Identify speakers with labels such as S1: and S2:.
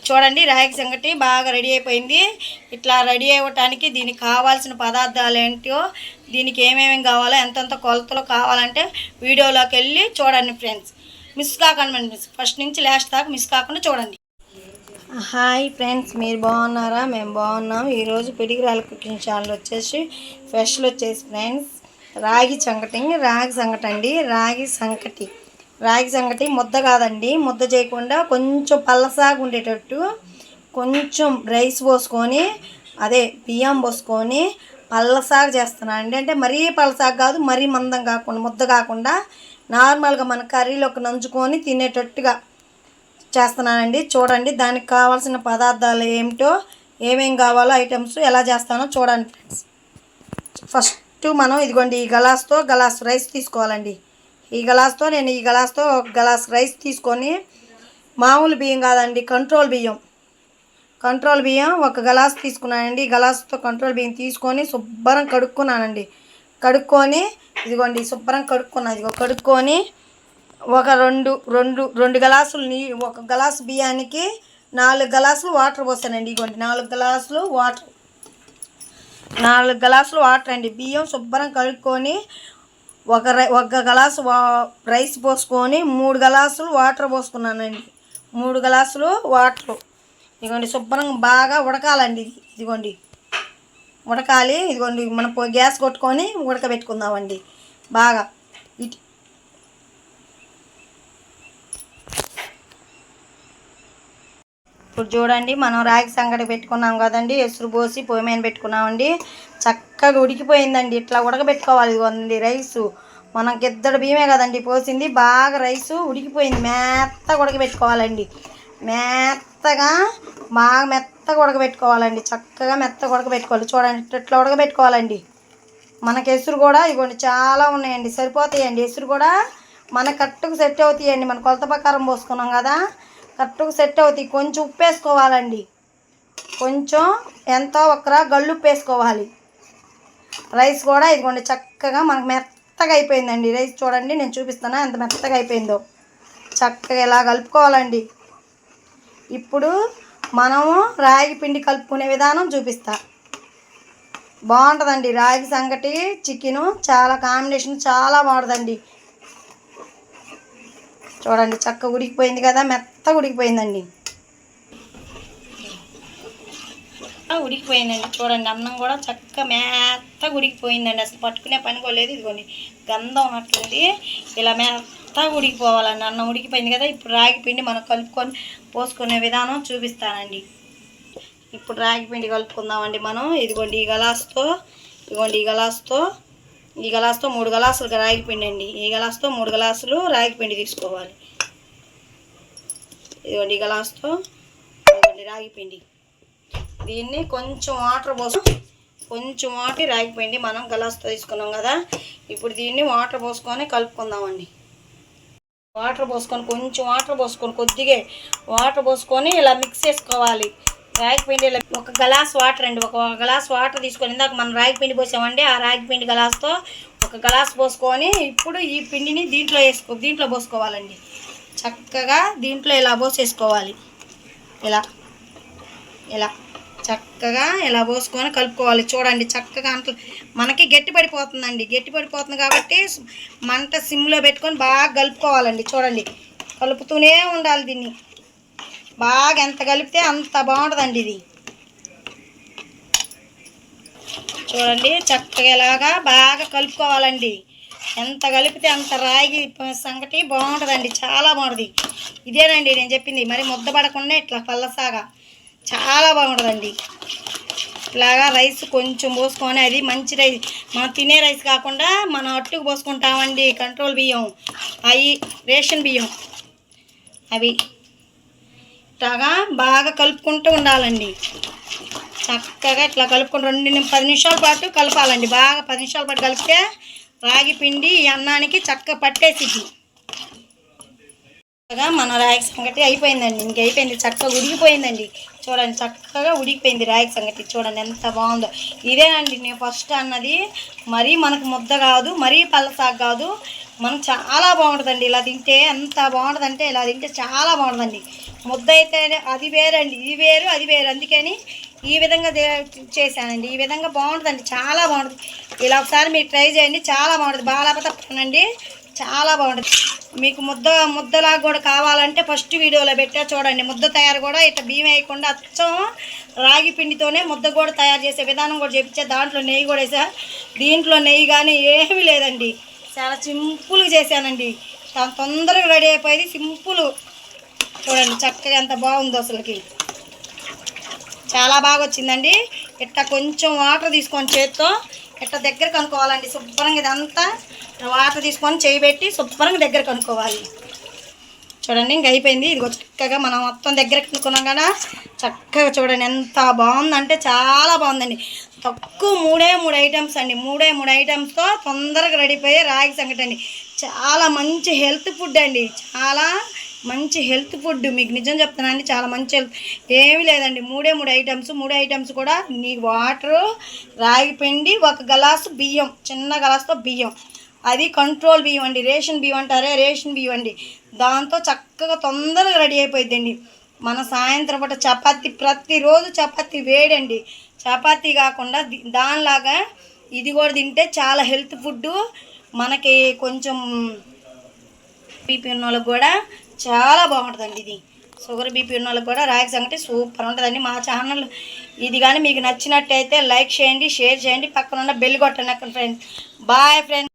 S1: చూడండి రాగి సంగటి బాగా రెడీ అయిపోయింది. ఇట్లా రెడీ అవ్వటానికి దీనికి కావాల్సిన పదార్థాలు ఏంటో, దీనికి ఏమేమి కావాలో, ఎంతెంత కొలతలు కావాలంటే వీడియోలోకి వెళ్ళి చూడండి ఫ్రెండ్స్. మిస్ కాకండి, ఫస్ట్ నుంచి లాస్ట్ దాకా మిస్ కాకుండా చూడండి. హాయ్ ఫ్రెండ్స్, మీరు బాగున్నారా? మేము బాగున్నాం. ఈరోజు పిడిగిరాల కుకింగ్ ఛానల్ వచ్చేసి స్పెషల్ వచ్చేసి ఫ్రెండ్స్ రాగి సంగటి అండి. రాగి సంగటి ముద్ద కాదండి, ముద్ద చేయకుండా కొంచెం పల్లసాగా ఉండేటట్టు కొంచెం రైస్ పోసుకొని, అదే బియ్యం పోసుకొని పల్లసాగా చేస్తున్నాను అండి. అంటే మరీ పల్లసాగా కాదు, మరీ మందం కాకుండా, ముద్ద కాకుండా నార్మల్గా మన కర్రీలోకి నంచుకొని తినేటట్టుగా చేస్తున్నానండి. చూడండి, దానికి కావాల్సిన పదార్థాలు ఏమిటో, ఏమేం కావాలో ఐటమ్స్ ఎలా చేస్తానో చూడండి ఫ్రెండ్స్. ఫస్ట్ మనం ఇదిగోండి ఈ గలాస్ రైస్ తీసుకోవాలండి. ఈ గ్లాస్తో ఒక గ్లాస్ రైస్ తీసుకొని, మామూలు బియ్యం కాదండి, కంట్రోల్ బియ్యం ఒక గ్లాస్ తీసుకున్నానండి. ఈ గ్లాస్తో కంట్రోల్ బియ్యం తీసుకొని శుభ్రం కడుక్కున్నానండి. కడుక్కొని ఇదిగోండి శుభ్రం కడుక్కొని ఒక రెండు గ్లాసులు ఒక గ్లాసు బియ్యానికి 4 గ్లాసులు వాటర్ పోసానండి. ఇదిగోండి 4 గ్లాసులు వాటర్ అండి. బియ్యం శుభ్రం కడుక్కొని ఒక గ్లాసు రైస్ పోసుకొని 3 గ్లాసులు వాటర్ పోసుకున్నానండి. 3 గ్లాసులు వాటర్ ఇదిగోండి శుభ్రం బాగా ఉడకాలండి. ఇదిగోండి ఉడకాలి. ఇదిగోండి మనం గ్యాస్ కొట్టుకొని ఉడకబెట్టుకుందామండి బాగా. ఇప్పుడు చూడండి, మనం రాగి సంగటి పెట్టుకున్నాం కదండి, ఎసురు పోసి పొయ్యి మీద పెట్టుకున్నామండి. చక్కగా ఉడికిపోయిందండి. ఇట్లా ఉడకబెట్టుకోవాలి. ఇదిగోండి రైసు మనకి 2 బియ్యమే కదండి పోసింది. బాగా రైసు ఉడికిపోయింది. మెత్తగా ఉడకబెట్టుకోవాలండి. బాగా మెత్తగా ఉడకబెట్టుకోవాలండి. చక్కగా మెత్తగా ఉడకబెట్టుకోవాలి. చూడండి ఇట్లా ఉడకబెట్టుకోవాలండి. మనకి ఎసురు కూడా ఇదిగోండి చాలా ఉన్నాయండి, సరిపోతాయండి. ఎసురు కూడా మన కట్టుకు సెట్ అవుతాయండి. మన కొలత ప్రకారం పోసుకున్నాం కదా, కరెక్ట్గా సెట్ అవుతాయి. కొంచెం ఉప్పు వేసుకోవాలండి. కొంచెం ఎంతో గల్లు ఉప్పు వేసుకోవాలి. రైస్ కూడా ఇదిగోండి చక్కగా మనకు మెత్తగా అయిపోయిందండి రైస్. చూడండి నేను చూపిస్తాను ఎంత మెత్తగా అయిపోయిందో. చక్కగా ఇలా కలుపుకోవాలండి. ఇప్పుడు మనము రాగి పిండి కలుపుకునే విధానం చూపిస్తా. బాగుంటుందండి రాగి సంగటి చికెను, చాలా కాంబినేషన్ చాలా బాగుంటుందండి. చూడండి చక్కగా ఉడికిపోయింది కదా, మెత్తగా ఉడికిపోయిందండి. చూడండి అన్నం కూడా చక్కగా మెత్తగా ఉడికిపోయిందండి. అసలు పట్టుకునే పని కూడా లేదు. ఇదిగోండి గంధం ఉన్నట్లుంది. ఇలా మెత్తగా ఉడికిపోవాలండి. అన్నం ఉడికిపోయింది కదా. ఇప్పుడు రాగి పిండి మనం కలుపుకొని పోసుకునే విధానం చూపిస్తానండి. ఇప్పుడు రాగి పిండి కలుపుకుందామండి మనం. ఇదిగోండి ఈ గ్లాస్తో 3 గ్లాసులు రాగి పిండి అండి. ఈ గ్లాస్తో 3 గ్లాసులు రాగి పిండి తీసుకోవాలి. ఇదిగోండి ఈ గ్లాస్తో రాగి పిండి. దీన్ని కొంచెం వాటర్ రాగి పిండి మనం గ్లాస్తో తీసుకున్నాం కదా. ఇప్పుడు దీన్ని వాటర్ పోసుకొని కలుపుకుందామండి. కొంచెం వాటర్ పోసుకొని కొద్దిగా వాటర్ పోసుకొని ఇలా మిక్స్ చేసుకోవాలి. రాగి పిండి ఒక గ్లాస్ వాటర్ అండి. ఒక గ్లాస్ వాటర్ తీసుకొని, ఇందాక మనం రాగి పిండి పోసామండి, ఆ రాగి పిండి గ్లాస్తో ఒక గ్లాస్ పోసుకొని ఇప్పుడు ఈ పిండిని దీంట్లో పోసుకోవాలండి. చక్కగా దీంట్లో ఇలా పోసేసుకోవాలి. ఇలా చక్కగా ఇలా పోసుకొని కలుపుకోవాలి. చూడండి చక్కగా మనకి గట్టి పడిపోతుంది కాబట్టి మంట సిమ్లో పెట్టుకొని బాగా కలుపుకోవాలండి. చూడండి కలుపుతూనే ఉండాలి. దీన్ని బాగా ఎంత కలిపితే అంత బాగుంటుందండి. ఇది చూడండి చక్కగా ఇలాగా బాగా కలుపుకోవాలండి. ఎంత కలిపితే అంత రాగి సంగటి బాగుంటుందండి, చాలా బాగుంటుంది. ఇదేనండి నేను చెప్పింది. మరి ముద్ద పడకుండా ఇట్లా పల్లసాగా చాలా బాగుంటుందండి. ఇలాగా రైస్ కొంచెం పోసుకొని, అది మంచి రైస్, మనం తినే రైస్ కాకుండా మనం అట్టుకు పోసుకుంటామండి కంట్రోల్ బియ్యం, అవి రేషన్ బియ్యం. అవి ఇట్లాగా బాగా కలుపుకుంటూ ఉండాలండి. చక్కగా ఇట్లా కలుపుకొని 10 నిమిషాల పాటు కలపాలండి. బాగా 10 నిమిషాల పాటు కలిపితే రాగి పిండి ఈ అన్నానికి చక్కగా పట్టేసిద్ది. మన రాగి సంగటి అయిపోయిందండి. ఇంకైపోయింది, చక్కగా ఉడికిపోయిందండి. చూడండి చక్కగా ఉడికిపోయింది రాగి సంగటి. చూడండి ఎంత బాగుందో. ఇదేనండి నేను ఫస్ట్ అన్నది. మరీ మనకు ముద్ద కాదు, మరీ పల్లసాగు కాదు, మనకు చాలా బాగుంటుందండి. ఇలా తింటే ఎంత బాగుంటుందంటే, ఇలా తింటే చాలా బాగుంటుందండి. ముద్ద అయితే అది వేరండి, ఇది వేరు అది వేరు. అందుకని ఈ విధంగా చేశానండి. ఈ విధంగా బాగుంటుందండి, చాలా బాగుంటుంది. ఇలా ఒకసారి మీరు ట్రై చేయండి, చాలా బాగుంటుంది. బాగా తప్పనండి, చాలా బాగుంటుంది. మీకు ముద్దలాగా కూడా కావాలంటే ఫస్ట్ వీడియోలో పెట్టా చూడండి. ముద్ద తయారు కూడా ఇట్లా బియ్యం వేయకుండా అచ్చం రాగి పిండితోనే ముద్ద కూడా తయారు చేసే విధానం కూడా చెప్పించా. దాంట్లో నెయ్యి కూడా వేసా. దీంట్లో నెయ్యి కానీ ఏమీ లేదండి, చాలా సింపుల్గా చేశానండి. చాలా తొందరగా రెడీ అయిపోయింది, సింపుల్. చూడండి చక్కగా ఎంత బాగుందో, అసలుకి చాలా బాగా వచ్చిందండి. ఇట్లా కొంచెం వాటర్ తీసుకొని చేత్తో ఇట్లా దగ్గర కనుక్కోవాలండి శుభ్రంగా. ఇదంతా వాటర్ తీసుకొని చేయి పెట్టి శుభ్రంగా దగ్గర కనుక్కోవాలి. చూడండి ఇంక అయిపోయింది. ఇది చక్కగా మనం మొత్తం దగ్గర కనుక్కున్నాం కదా, చక్కగా చూడండి ఎంత బాగుందంటే చాలా బాగుందండి. తక్కువ మూడే ఐటమ్స్ అండి, మూడే ఐటమ్స్తో తొందరగా రెడీ అయిపోయే రాగి సంగటి అండి. చాలా మంచి హెల్త్ ఫుడ్ అండి, చాలా మంచి హెల్త్ ఫుడ్. మీకు నిజం చెప్తానండి, చాలా మంచి హెల్త్. ఏమీ లేదండి, మూడే ఐటమ్స్ కూడా నీ వాటరు, రాగి పిండి, ఒక గ్లాసు బియ్యం, చిన్న గ్లాసుతో బియ్యం. అది కంట్రోల్ బియ్యం అండి, రేషన్ బియ్యం అంటారే, రేషన్ బియ్యం అండి. దాంతో చక్కగా తొందరగా రెడీ అయిపోయిందండి. మన సాయంత్రం పూట చపాతీ, ప్రతిరోజు చపాతీ వేడండి. చపాతీ కాకుండా దానిలాగా ఇది కూడా తింటే చాలా హెల్త్ ఫుడ్. మనకి కొంచెం బీపీ ఉన్న వాళ్ళకి కూడా చాలా బాగుంటుందండి. ఇది షుగర్ బీపీ ఉన్న వాళ్ళకి కూడా రాగి సంగటి సూపర్ ఉంటుందండి. మా ఛానల్ ఇది కానీ మీకు నచ్చినట్టయితే లైక్ చేయండి, షేర్ చేయండి, పక్కన ఉన్న బెల్ కొట్టండి ఫ్రెండ్స్. Bye friends.